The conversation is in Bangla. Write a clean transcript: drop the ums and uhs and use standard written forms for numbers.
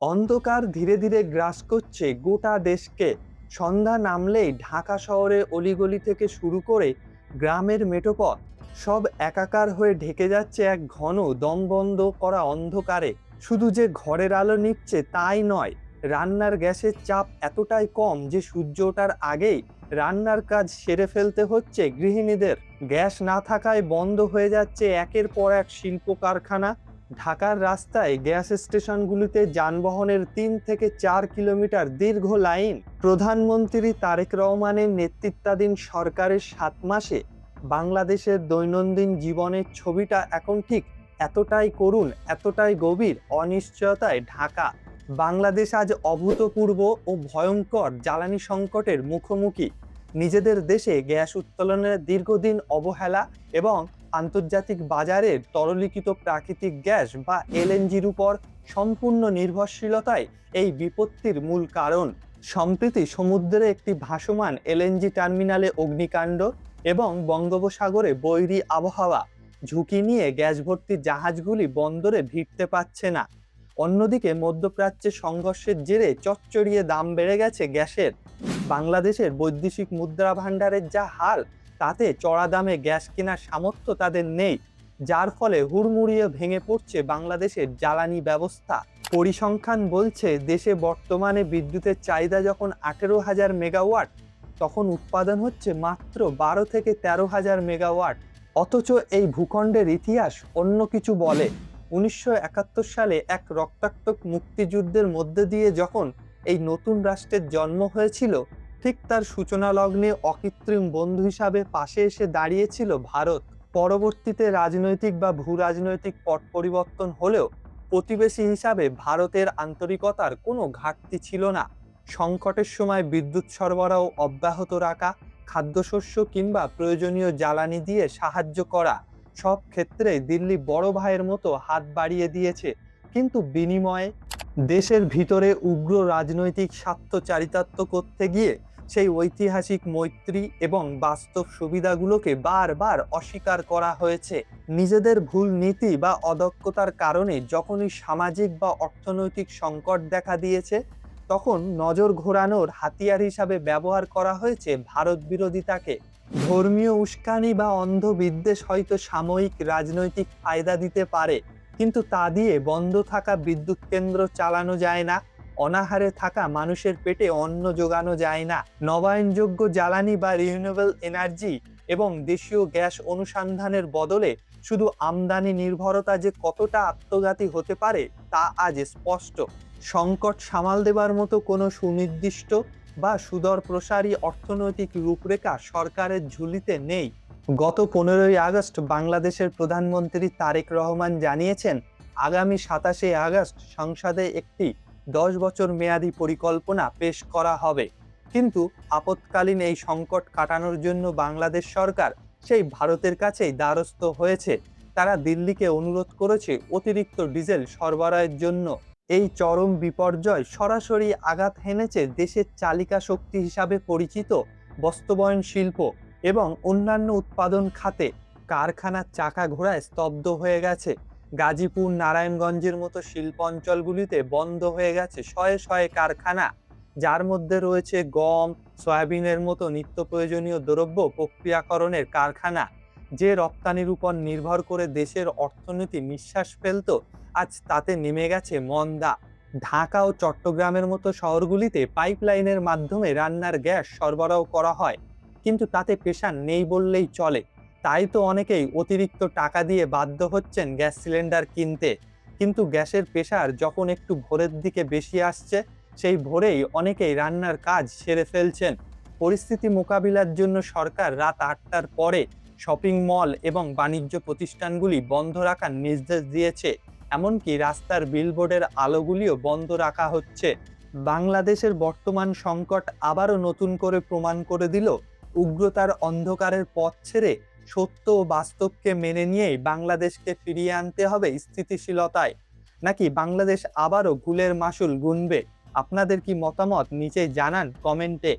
অন্ধকার ধীরে ধীরে গ্রাস করছে গোটা দেশকে। সন্ধ্যা নামলেই ঢাকা শহরে অলিগলি থেকে শুরু করে গ্রামের মেঠোপথ সব একাকার হয়ে ঢেকে যাচ্ছে এক ঘন দম বন্ধ করা অন্ধকারে। শুধু যে ঘরের আলো নিচ্ছে তাই নয়, রান্নার গ্যাসের চাপ এতটাই কম যে সূর্য ওঠার আগেই রান্নার কাজ সেরে ফেলতে হচ্ছে গৃহিণীদের। গ্যাস না থাকায় বন্ধ হয়ে যাচ্ছে একের পর এক শিল্প কারখানা। ঢাকার রাস্তায় গ্যাস স্টেশনগুলিতে যানবাহনের 3 থেকে 4 কিলোমিটার দীর্ঘ লাইন। প্রধানমন্ত্রী তারেক রহমানের নেতৃত্বাধীন সরকারের 7 মাসে বাংলাদেশের দৈনন্দিন জীবনের ছবিটা এখন ঠিক এতটাই করুণ, এতটাই গভীর অনিশ্চয়তায় ঢাকা। বাংলাদেশ আজ অভূতপূর্ব ও ভয়ঙ্কর জ্বালানি সংকটের মুখোমুখি। নিজেদের দেশে গ্যাস উত্তোলনের দীর্ঘদিন অবহেলা এবং আন্তর্জাতিক বাজারের তরলীকৃত প্রাকৃতিক গ্যাস বা এলএনজির উপর সম্পূর্ণ নির্ভরশীলতাই এই বিপত্তির মূল কারণ। সম্প্রতি সমুদ্রে একটি ভাসমান এলএনজি টার্মিনালে অগ্নিকাণ্ড এবং বঙ্গোপসাগরে বৈরী আবহাওয়া ঝুঁকি নিয়ে গ্যাস ভর্তি জাহাজগুলি বন্দরে ভিড়তে পারছে না। অন্যদিকে মধ্যপ্রাচ্যে সংঘর্ষের জেরে চচ্চড়িয়ে দাম বেড়ে গেছে গ্যাসের। বাংলাদেশের বৈদেশিক মুদ্রা ভাণ্ডারের যা হাল, তাতে চড়া দামে গ্যাস কেনার সামর্থ্য তাদের নেই, যার ফলে হুড়মুড়িয়ে ভেঙে পড়ছে বাংলাদেশের জ্বালানি ব্যবস্থা। পরিসংখ্যান বলছে দেশে বর্তমানে বিদ্যুতের চাহিদা যখন 18,000 মেগাওয়াট, তখন উৎপাদন হচ্ছে মাত্র 12 থেকে 13,000 মেগাওয়াট। অথচ এই ভূখণ্ডের ইতিহাস অন্য কিছু বলে। 1971 সালে এক রক্তাক্ত মুক্তিযুদ্ধের মধ্যে দিয়ে যখন এই নতুন রাষ্ট্রের জন্ম হয়েছিল, ঠিক তার সূচনা লগ্নে অকৃত্রিম বন্ধু হিসাবে পাশে এসে দাঁড়িয়েছিল ভারত। পরবর্তীতে রাজনৈতিক বা ভূ রাজনৈতিক পট পরিবর্তন হলেও প্রতিবেশী হিসাবে ভারতের আন্তরিকতার কোনো ঘাটতি ছিল না। সংকটের সময় বিদ্যুৎ সরবরাহ অব্যাহত রাখা, খাদ্যশস্য কিংবা প্রয়োজনীয় জ্বালানি দিয়ে সাহায্য করা, সব ক্ষেত্রে দিল্লি বড় ভাইয়ের মতো হাত বাড়িয়ে দিয়েছে। কিন্তু বিনিময়ে দেশের ভিতরে উগ্র রাজনৈতিক স্বার্থ চারিতার্থ করতে গিয়ে সেই ঐতিহাসিক মৈত্রী এবং বাস্তব সুবিধাগুলোকে বারবার অস্বীকার করা হয়েছে। নিজেদের ভুল নীতি বা অদক্ষতার কারণে যখনই সামাজিক বা অর্থনৈতিক সংকট দেখা দিয়েছে, তখন নজর ঘোরানোর হাতিয়ার হিসাবে ব্যবহার করা হয়েছে ভারত বিরোধিতাকে। ধর্মীয় উস্কানি বা অন্ধ বিদ্বেষ হয়তো সাময়িক রাজনৈতিক ফায়দা দিতে পারে, কিন্তু তা দিয়ে বন্ধ থাকা বিদ্যুৎ কেন্দ্র চালানো যায় না, অনাহারে থাকা মানুষের পেটে অন্ন যোগানো যায় না। নবায়নযোগ্য জ্বালানি বা রিনিউয়েবল এনার্জি এবং দেশীয় গ্যাস অনুসন্ধানের বদলে শুধু আমদানি নির্ভরতা যে কতটা আত্মঘাতী হতে পারে তা আজ স্পষ্ট। সংকট সামাল দেবার মতো কোনো সুনির্দিষ্ট বা সুদূর প্রসারী অর্থনৈতিক রূপরেখা সরকারের ঝুলিতে নেই। গত 15ই আগস্ট বাংলাদেশের প্রধানমন্ত্রী তারেক রহমান জানিয়েছেন, আগামী 27শে আগস্ট সংসদে একটি 10 বছর মেয়াদী পরিকল্পনা পেশ করা হবে। কিন্তু আপৎকালীন এই সংকট কাটানোর জন্য বাংলাদেশ সরকার সেই ভারতের কাছেই দ্বারস্থ হয়েছে। তারা দিল্লিকে অনুরোধ করেছে অতিরিক্ত ডিজেল সরবরাহের জন্য। এই চরম বিপর্যয় সরাসরি আঘাত হেনেছে দেশের চালিকা শক্তি হিসাবে পরিচিত বস্ত্রবয়ন শিল্প এবং অন্যান্য উৎপাদন খাতে। কারখানার চাকা ঘোড়ায় স্তব্ধ হয়ে গেছে। গাজীপুর, নারায়ণগঞ্জের মতো শিল্প অঞ্চলগুলিতে বন্ধ হয়ে গেছে শয়ে শয়ে কারখানা, যার মধ্যে রয়েছে গম, সয়াবিনের মতো নিত্য প্রয়োজনীয় দ্রব্য প্রক্রিয়াকরণের কারখানা। যে রপ্তানির উপর নির্ভর করে দেশের অর্থনীতি নিঃশ্বাস ফেলত, আজ তাতে নেমে গেছে মন্দা। ঢাকা ও চট্টগ্রামের মতো শহরগুলিতে পাইপলাইনের মাধ্যমে রান্নার গ্যাস সরবরাহ করা হয়, কিন্তু তাতে প্রেশার নেই বললেই চলে। তাই তো অনেকেই অতিরিক্ত টাকা দিয়ে বাধ্য হচ্ছেন গ্যাস সিলিন্ডার কিনতে। কিন্তু গ্যাসের প্রেশার যখন একটু ভোরের দিকে বেশি আসছে, সেই ভোরেই অনেকেই রান্নার কাজ সেরে ফেলছেন। পরিস্থিতি মোকাবিলার জন্য সরকার রাত 8টার পরে শপিং মল এবং বাণিজ্য প্রতিষ্ঠানগুলি বন্ধ রাখার নির্দেশ দিয়েছে। এমনকি রাস্তার বিলবোর্ডের আলোগুলিও বন্ধ রাখা হচ্ছে। বাংলাদেশের বর্তমান সংকট আবারও নতুন করে প্রমাণ করে দিল, উগ্রতার অন্ধকারের পথ ছেড়ে সত্য ও বাস্তবকে মেনে নিয়েই বাংলাদেশকে ফিরিয়ে আনতে হবে স্থিতিশীলতায়। নাকি বাংলাদেশ আবারও ভুলের মাসুল গুনবে? আপনাদের কি মতামত নিচে জানান কমেন্টে।